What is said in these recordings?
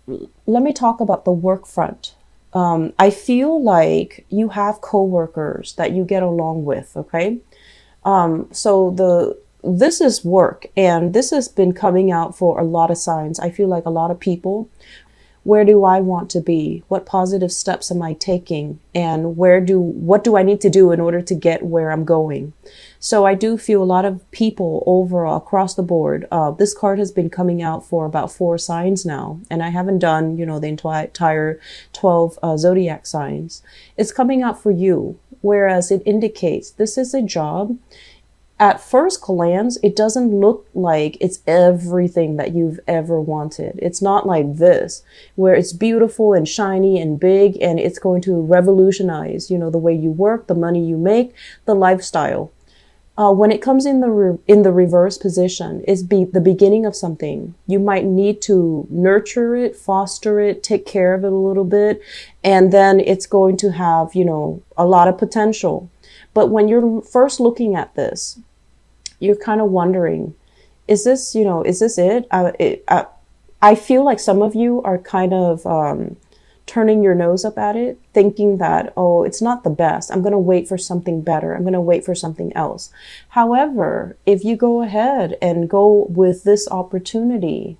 let me talk about the work front. I feel like you have coworkers that you get along with, okay? So this is work, and this has been coming out for a lot of signs. I feel like a lot of people, where do I want to be? What positive steps am I taking? And what do I need to do in order to get where I'm going? So I do feel a lot of people overall across the board. This card has been coming out for about 4 signs now, and I haven't done, the entire 12 zodiac signs. It's coming out for you, whereas it indicates this is a job. At first glance, it doesn't look like it's everything that you've ever wanted. It's not like this, where it's beautiful and shiny and big, and it's going to revolutionize, the way you work, the money you make, the lifestyle. When it comes in the reverse position, it's the beginning of something. You might need to nurture it, foster it, take care of it a little bit, and then it's going to have, a lot of potential. But when you're first looking at this, you're kind of wondering, is this it? I feel like some of you are kind of turning your nose up at it, thinking that, oh, it's not the best. I'm going to wait for something better. I'm going to wait for something else. However, if you go ahead and go with this opportunity,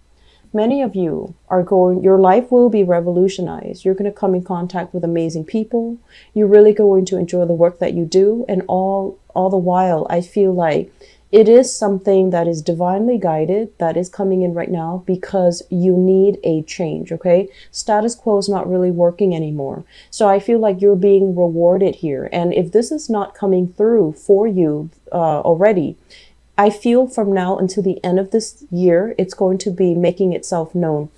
many of you your life will be revolutionized. You're going to come in contact with amazing people. You're really going to enjoy the work that you do. And all the while, I feel like it is something that is divinely guided, that is coming in right now because you need a change, okay? Status quo is not really working anymore. So I feel like you're being rewarded here. And if this is not coming through for you already, I feel from now until the end of this year, it's going to be making itself known.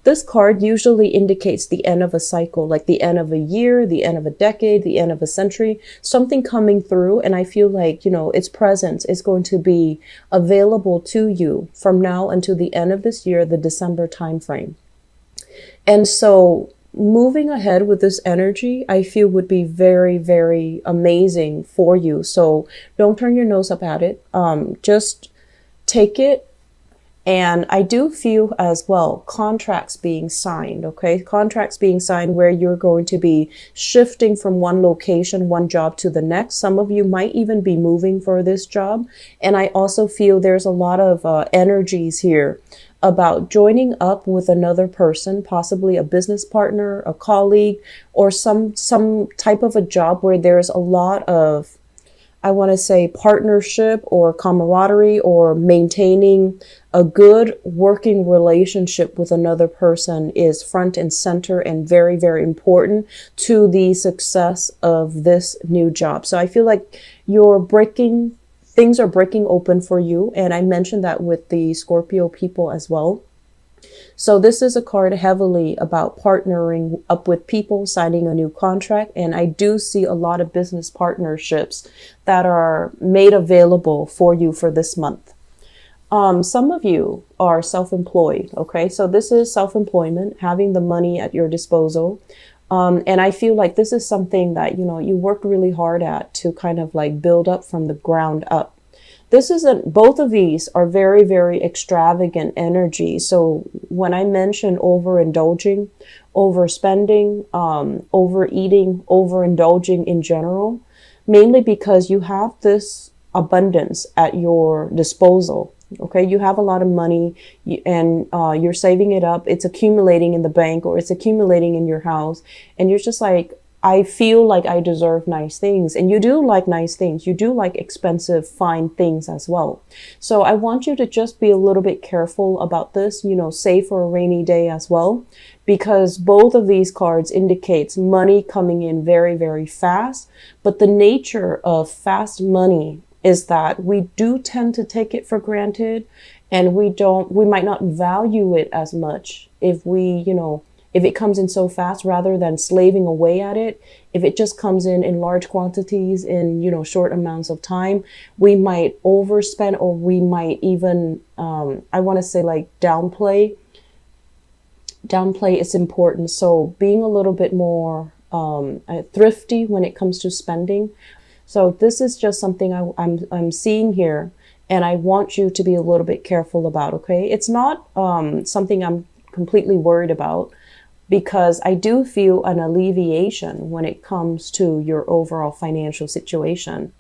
This card usually indicates the end of a cycle, like the end of a year, the end of a decade, the end of a century, something coming through. And I feel like, its presence is going to be available to you from now until the end of this year, the December timeframe. And so moving ahead with this energy, I feel would be very, very amazing for you. So don't turn your nose up at it. Just take it. And I do feel as well, contracts being signed, okay? Contracts being signed where you're going to be shifting from one location, one job to the next. Some of you might even be moving for this job. And I also feel there's a lot of energies here about joining up with another person, possibly a business partner, a colleague, or some type of a job where there's a lot of, I want to say, partnership or camaraderie, or maintaining a good working relationship with another person is front and center and very, very important to the success of this new job. So I feel like things are breaking open for you. And I mentioned that with the Scorpio people as well. So this is a card heavily about partnering up with people, signing a new contract. And I do see a lot of business partnerships that are made available for you for this month. Some of you are self-employed. Okay. So this is self-employment, having the money at your disposal. And I feel like this is something that, you worked really hard at to kind of like build up from the ground up. Both of these are very, very extravagant energy. So when I mention overindulging, overspending, overeating, overindulging in general, mainly because you have this abundance at your disposal. Okay, you have a lot of money and you're saving it up. It's accumulating in the bank or it's accumulating in your house. And you're just like, I feel like I deserve nice things. And you do like nice things. You do like expensive, fine things as well. So I want you to just be a little bit careful about this, save for a rainy day as well, because both of these cards indicates money coming in very, very fast. But the nature of fast money is that we do tend to take it for granted, and we might not value it as much if if it comes in so fast, rather than slaving away at it. If it just comes in large quantities in, short amounts of time, we might overspend, or we might even, I want to say, like, downplay its importance. So being a little bit more thrifty when it comes to spending. So this is just something I'm seeing here, and I want you to be a little bit careful about, okay? It's not something I'm completely worried about, because I do feel an alleviation when it comes to your overall financial situation.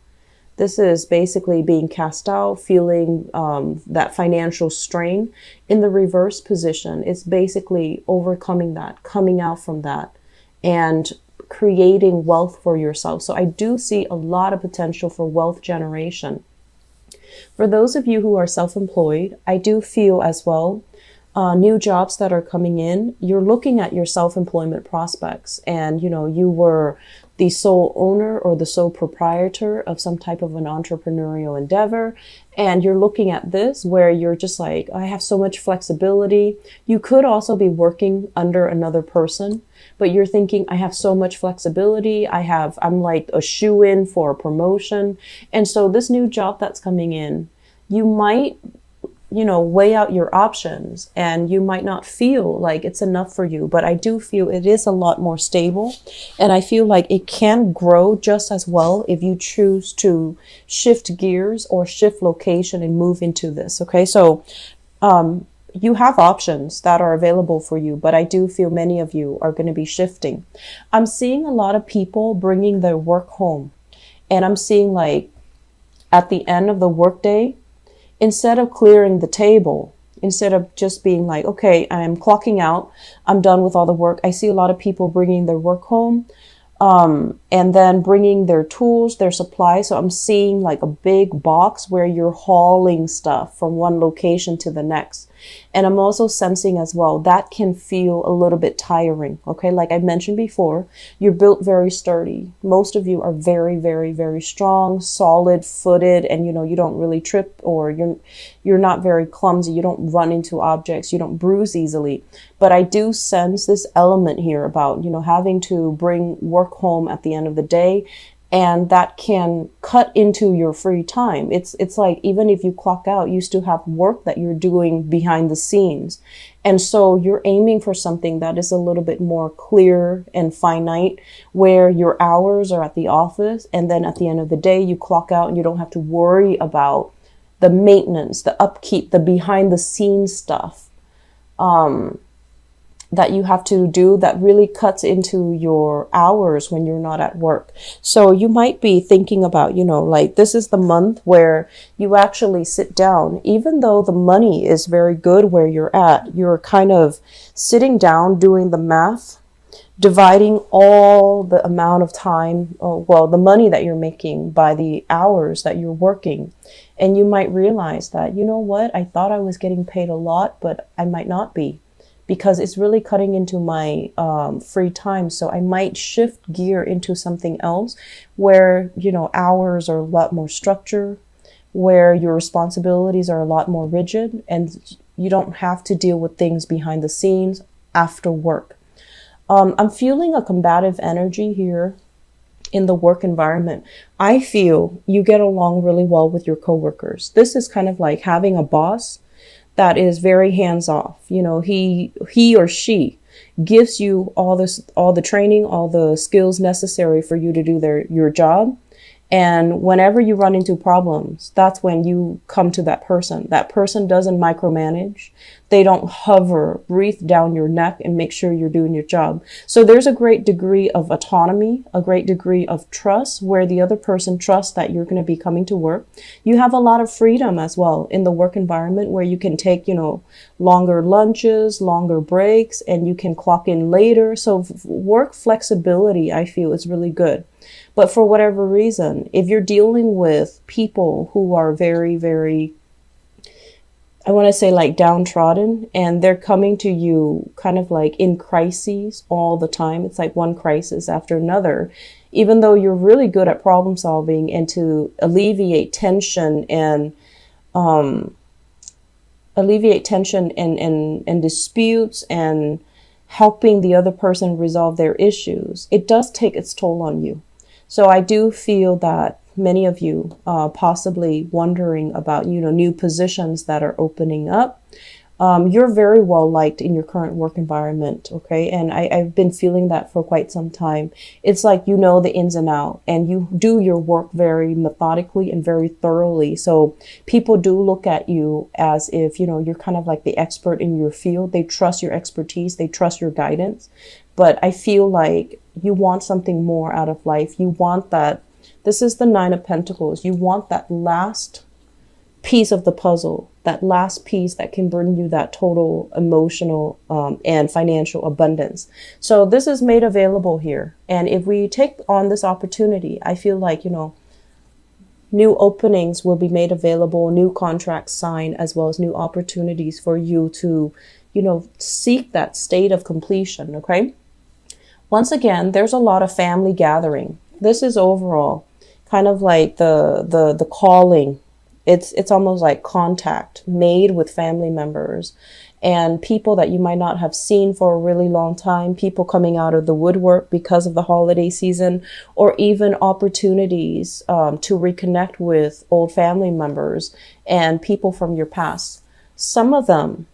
This is basically being cast out, feeling that financial strain. In the reverse position, it's basically overcoming that, coming out from that, and creating wealth for yourself. So I do see a lot of potential for wealth generation. For those of you who are self-employed, I do feel as well, new jobs that are coming in, you're looking at your self-employment prospects, and you were the sole owner or the sole proprietor of some type of an entrepreneurial endeavor, and you're looking at this where you're just like, I have so much flexibility. You could also be working under another person, but you're thinking, I have so much flexibility. I'm like a shoe-in for a promotion. And so this new job that's coming in, you might weigh out your options, and you might not feel like it's enough for you, but I do feel it is a lot more stable, and I feel like it can grow just as well if you choose to shift gears or shift location and move into this. Okay, so you have options that are available for you, but I do feel many of you are going to be shifting. I'm seeing a lot of people bringing their work home, and I'm seeing like at the end of the workday, instead of clearing the table, instead of just being like, okay, I'm clocking out, I'm done with all the work, I see a lot of people bringing their work home, and then bringing their tools, their supplies. So I'm seeing like a big box where you're hauling stuff from one location to the next. And I'm also sensing as well, that can feel a little bit tiring. Okay. Like I mentioned before, you're built very sturdy. Most of you are very, very, very strong, solid footed, and you don't really trip, or you're not very clumsy. You don't run into objects. You don't bruise easily. But I do sense this element here about, having to bring work home at the end of the day. And that can cut into your free time. It's like, even if you clock out, you still have work that you're doing behind the scenes. And so you're aiming for something that is a little bit more clear and finite, where your hours are at the office, and then at the end of the day, you clock out and you don't have to worry about the maintenance, the upkeep, the behind the scenes stuff that you have to do that really cuts into your hours when you're not at work. So you might be thinking about, like this is the month where you actually sit down, even though the money is very good where you're at, you're kind of sitting down, doing the math, dividing all the amount of time, the money that you're making by the hours that you're working. And you might realize that, I thought I was getting paid a lot, but I might not be, because it's really cutting into my free time. So I might shift gear into something else where, hours are a lot more structured, where your responsibilities are a lot more rigid, and you don't have to deal with things behind the scenes after work. I'm feeling a combative energy here in the work environment. I feel you get along really well with your coworkers. This is kind of like having a boss that is very hands-off. He or she gives you all the training, all the skills necessary for you to do your job. And whenever you run into problems, that's when you come to that person. That person doesn't micromanage. They don't hover, breathe down your neck and make sure you're doing your job. So there's a great degree of autonomy, a great degree of trust, where the other person trusts that you're going to be coming to work. You have a lot of freedom as well in the work environment, where you can take, longer lunches, longer breaks, and you can clock in later. So work flexibility, I feel, is really good. But for whatever reason, if you're dealing with people who are very, very, I want to say like downtrodden, and they're coming to you kind of like in crises all the time. It's like one crisis after another, even though you're really good at problem solving and to alleviate tension and disputes and helping the other person resolve their issues. It does take its toll on you. So I do feel that many of you possibly wondering about, new positions that are opening up. You're very well liked in your current work environment, okay? And I've been feeling that for quite some time. It's like you know the ins and out, and you do your work very methodically and very thoroughly. So people do look at you as if, you're kind of like the expert in your field. They trust your expertise, they trust your guidance. But I feel like you want something more out of life. You want that. This is the Nine of Pentacles. You want that last piece of the puzzle, that last piece that can bring you that total emotional and financial abundance. So this is made available here. And if we take on this opportunity, I feel like, new openings will be made available, new contracts signed, as well as new opportunities for you to, seek that state of completion. Okay. Once again, there's a lot of family gathering. This is overall kind of like the calling. It's almost like contact made with family members and people that you might not have seen for a really long time, people coming out of the woodwork because of the holiday season, or even opportunities to reconnect with old family members and people from your past. Some of them,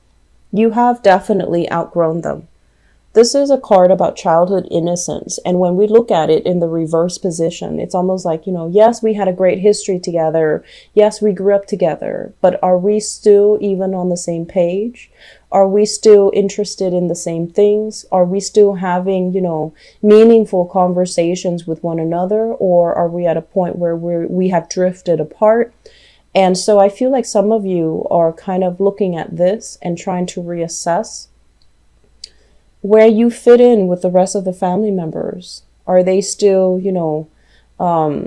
you have definitely outgrown them. This is a card about childhood innocence. And when we look at it in the reverse position, it's almost like, yes, we had a great history together. Yes, we grew up together. But are we still even on the same page? Are we still interested in the same things? Are we still having, meaningful conversations with one another? Or are we at a point where we have drifted apart? And so I feel like some of you are kind of looking at this and trying to reassess where you fit in with the rest of the family members. Are they still, are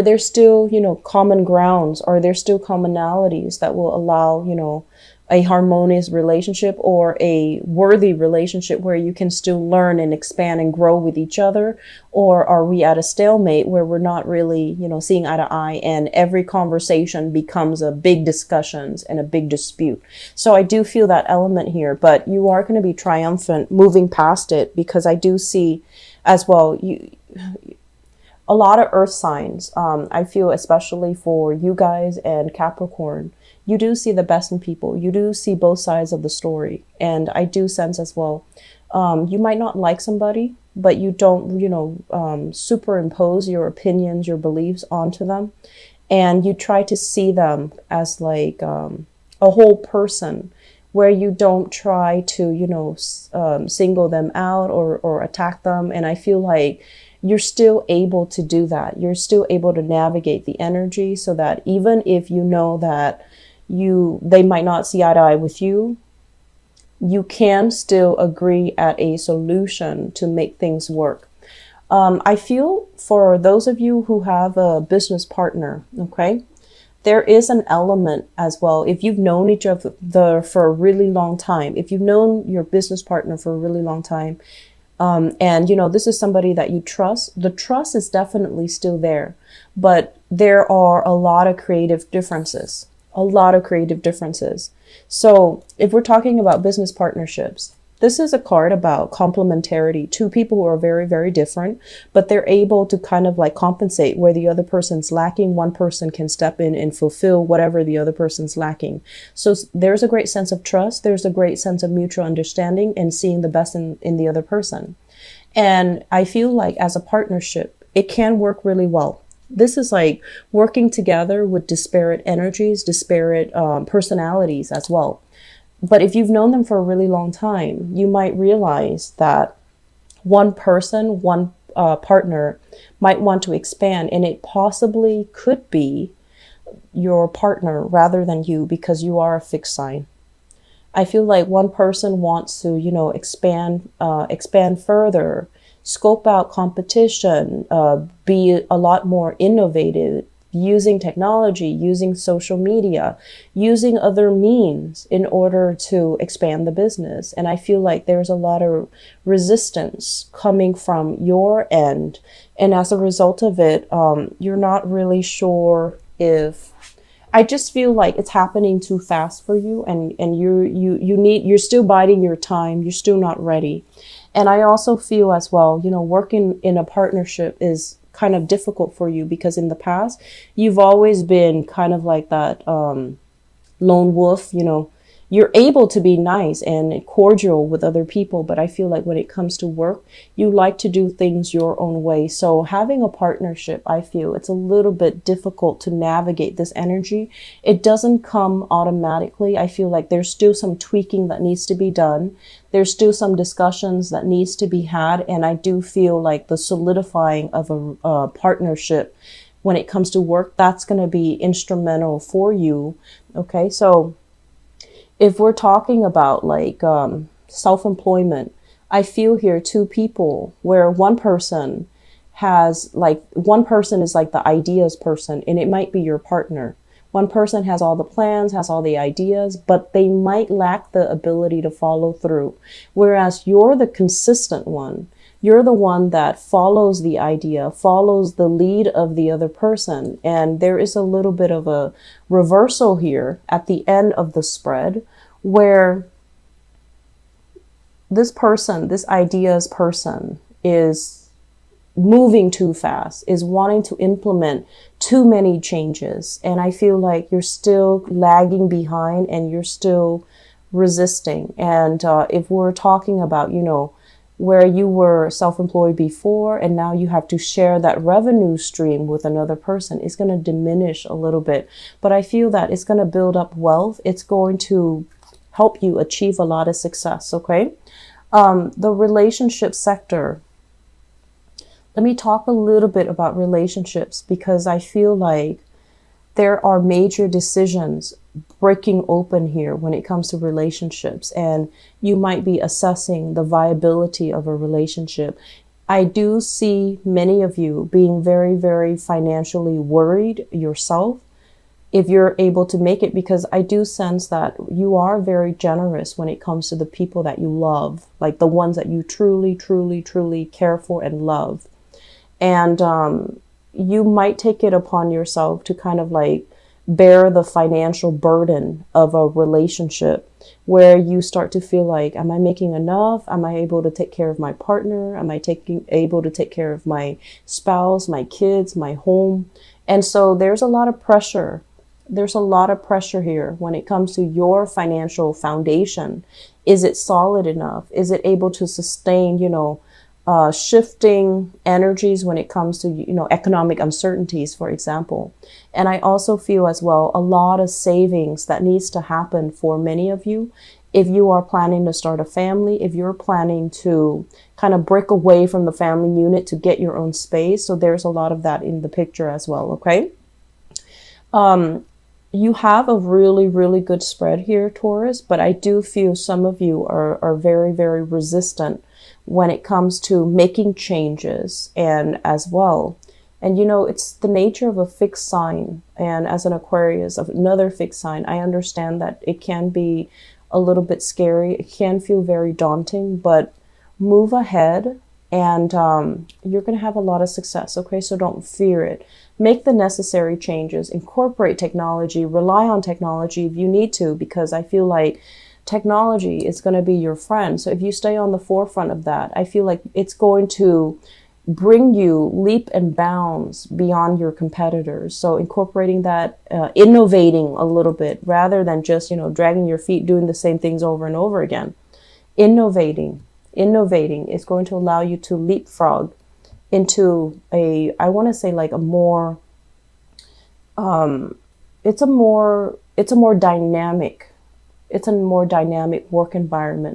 there still, common grounds? Are there still commonalities that will allow, a harmonious relationship or a worthy relationship where you can still learn and expand and grow with each other? Or are we at a stalemate where we're not really, seeing eye to eye, and every conversation becomes a big discussions and a big dispute? So I do feel that element here, but you are going to be triumphant moving past it, because I do see as well, a lot of earth signs. I feel especially for you guys and Capricorn, you do see the best in people. You do see both sides of the story. And I do sense as well, you might not like somebody, but you don't, superimpose your opinions, your beliefs onto them. And you try to see them as like a whole person, where you don't try to, single them out or attack them. And I feel like you're still able to do that. You're still able to navigate the energy, so that even if you know that they might not see eye to eye with you, you can still agree at a solution to make things work. I feel for those of you who have a business partner, okay, there is an element as well. If you've known each other for a really long time, if you've known your business partner for a really long time, and this is somebody that you trust, the trust is definitely still there, but there are a lot of creative differences. So if we're talking about business partnerships, this is a card about complementarity. Two people who are very, very different, but they're able to kind of like compensate where the other person's lacking. One person can step in and fulfill whatever the other person's lacking. So there's a great sense of trust. There's a great sense of mutual understanding and seeing the best in the other person. And I feel like as a partnership, it can work really well. This is like working together with disparate energies, disparate personalities as well. But if you've known them for a really long time, you might realize that one person, one partner might want to expand, and it possibly could be your partner rather than you, because you are a fixed sign. I feel like one person wants to, expand further, scope out competition, be a lot more innovative, using technology, using social media, using other means in order to expand the business. And I feel like there's a lot of resistance coming from your end. And as a result of it, you're not really sure if, I just feel like it's happening too fast for you, and you're still biding your time. You're still not ready. And I also feel as well, working in a partnership is kind of difficult for you, because in the past, you've always been kind of like that lone wolf, you're able to be nice and cordial with other people, but I feel like when it comes to work, you like to do things your own way. So having a partnership, I feel it's a little bit difficult to navigate this energy. It doesn't come automatically. I feel like there's still some tweaking that needs to be done. There's still some discussions that needs to be had. And I do feel like the solidifying of a partnership when it comes to work, that's going to be instrumental for you. Okay, so if we're talking about like self-employment, I feel here two people where one person is like the ideas person, and it might be your partner. One person has all the plans, has all the ideas, but they might lack the ability to follow through. Whereas you're the consistent one. You're the one that follows the idea, follows the lead of the other person. And there is a little bit of a reversal here at the end of the spread where this person, this ideas person, is moving too fast, is wanting to implement too many changes. And I feel like you're still lagging behind and you're still resisting. And if we're talking about, where you were self-employed before and now you have to share that revenue stream with another person, it's going to diminish a little bit. But I feel that it's going to build up wealth. It's going to help you achieve a lot of success, okay? The relationship sector. Let me talk a little bit about relationships because I feel like there are major decisions breaking open here when it comes to relationships, and you might be assessing the viability of a relationship. I do see many of you being very, very financially worried yourself if you're able to make it, because I do sense that you are very generous when it comes to the people that you love, like the ones that you truly, truly, truly care for and love. And you might take it upon yourself to kind of like bear the financial burden of a relationship where you start to feel like, am I making enough? Am I able to take care of my partner? Am I able to take care of my spouse, my kids, my home? And so there's a lot of pressure. There's a lot of pressure here when it comes to your financial foundation. Is it solid enough? Is it able to sustain, shifting energies when it comes to, economic uncertainties, for example. And I also feel as well, a lot of savings that needs to happen for many of you. If you are planning to start a family, if you're planning to kind of break away from the family unit to get your own space. So there's a lot of that in the picture as well. Okay. You have a really, really good spread here, Taurus, but I do feel some of you are very, very resistant when it comes to making changes and as well. And, it's the nature of a fixed sign. And as an Aquarius of another fixed sign, I understand that it can be a little bit scary. It can feel very daunting, but move ahead and you're going to have a lot of success. Okay, so don't fear it. Make the necessary changes, incorporate technology, rely on technology if you need to, because I feel like technology is going to be your friend. So if you stay on the forefront of that, I feel like it's going to bring you leap and bounds beyond your competitors. So incorporating that, innovating a little bit rather than just, dragging your feet, doing the same things over and over again. Innovating is going to allow you to leapfrog into I want to say like a more, it's a more dynamic work environment.